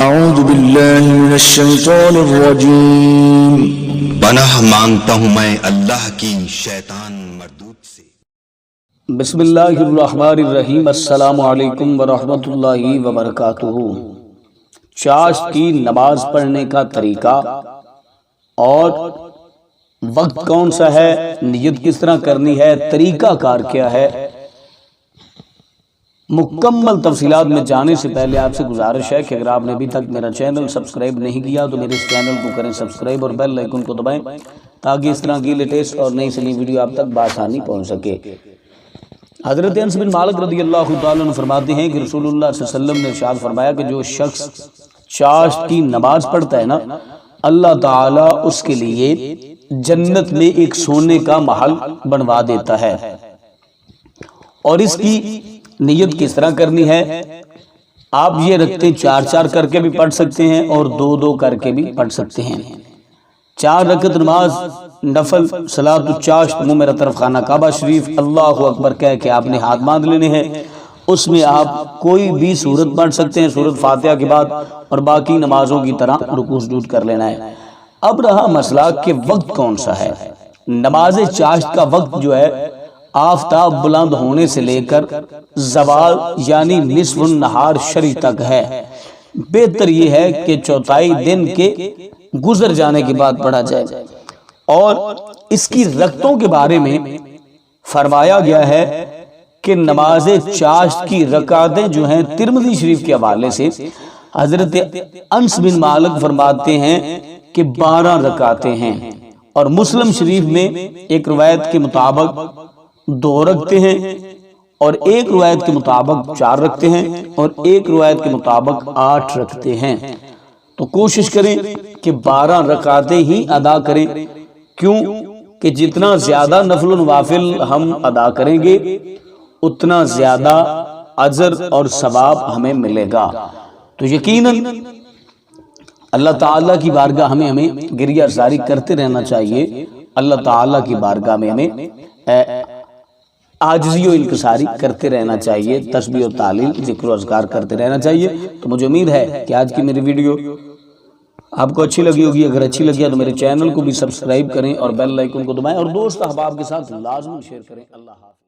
اعوذ باللہ من الشیطان الرجیم۔ پناہ مانگتا ہوں میں اللہ کی شیطان مردود سے۔ بسم اللہ الرحمن الرحیم۔ السلام علیکم ورحمۃ اللہ وبرکاتہ۔ چاشت کی نماز پڑھنے کا طریقہ اور وقت کون سا ہے، نیت کس طرح کرنی ہے، طریقہ کار کیا ہے، مکمل تفصیلات میں جانے سے پہلے آپ سے گزارش ہے کہ اگر آپ نے ابھی تک میرا چینل سبسکرائب نہیں کیا تو میرے اس چینل کو کریں سبسکرائب اور بیل آئیکن کو دبائیں تاکہ اس طرح کی لیٹسٹ اور نئی سے نئی ویڈیو آپ تک بآسانی پہنچ سکے۔ حضرت انس بن مالک رضی اللہ تعالیٰ عنہ فرماتے ہیں کہ رسول اللہ صلی اللہ علیہ وسلم نے ارشاد فرمایا کہ جو شخص چاشت کی نماز پڑھتا ہے نا، اللہ تعالیٰ اس کے لیے جنت میں ایک سونے کا محل بنوا دیتا ہے۔ اور اس کی نیت کس طرح کرنی ہے، آپ یہ رکھتے 4 کر کے بھی پڑھ سکتے ہیں اور 2 کر کے بھی پڑھ سکتے ہیں۔ 4 رکعت نماز نفل صلاۃ الچاشت، منہ میرا طرف خانہ کعبہ شریف، اللہ اکبر کہہ کے آپ نے ہاتھ باندھ لینے ہیں۔ اس میں آپ کوئی بھی سورت پڑھ سکتے ہیں سورت فاتحہ کے بعد، اور باقی نمازوں کی طرح رکوع سجود کر لینا ہے۔ اب رہا مسئلہ کہ وقت کون سا ہے۔ نماز چاشت کا وقت جو ہے آفتاب بلند ہونے سے لے کر زوال یعنی نصف النہار شری تک ہے۔ بہتر یہ ہے کہ چوتھائی دن کے گزر جانے کے بعد پڑھا جائے۔ اور اس کی رکعتوں کے بارے میں فرمایا گیا ہے کہ نماز چاشت کی رکعتیں جو ہیں ترمذی شریف کے حوالے سے حضرت انس بن مالک فرماتے ہیں کہ 12 رکعتیں ہیں، اور مسلم شریف میں ایک روایت کے مطابق 2 رکھتے ہیں، اور ایک روایت کے مطابق 4 رکھتے ہیں، اور ایک روایت کے مطابق 8 رکھتے ہیں۔ تو کوشش کریں کہ 12 رکعتیں ہی ادا کریں، کیوں کہ جتنا زیادہ نفل و نوافل ہم ادا کریں گے اتنا زیادہ اجر اور ثواب ہمیں ملے گا۔ تو یقیناً اللہ تعالیٰ کی بارگاہ ہمیں گریہ زاری کرتے رہنا چاہیے، اللہ تعالیٰ کی بارگاہ میں ہمیں عاجزی و انکساری کرتے رہنا چاہیے، تسبیح و تہلیل ذکر و اذکار کرتے رہنا چاہیے۔ تو مجھے امید ہے کہ آج کی میری ویڈیو آپ کو اچھی لگی ہوگی۔ اگر اچھی لگی ہے تو میرے چینل کو بھی سبسکرائب کریں اور بیل آئیکن کو دبائیں، اور دوست احباب کے ساتھ لازمی شیئر کریں۔ اللہ حافظ۔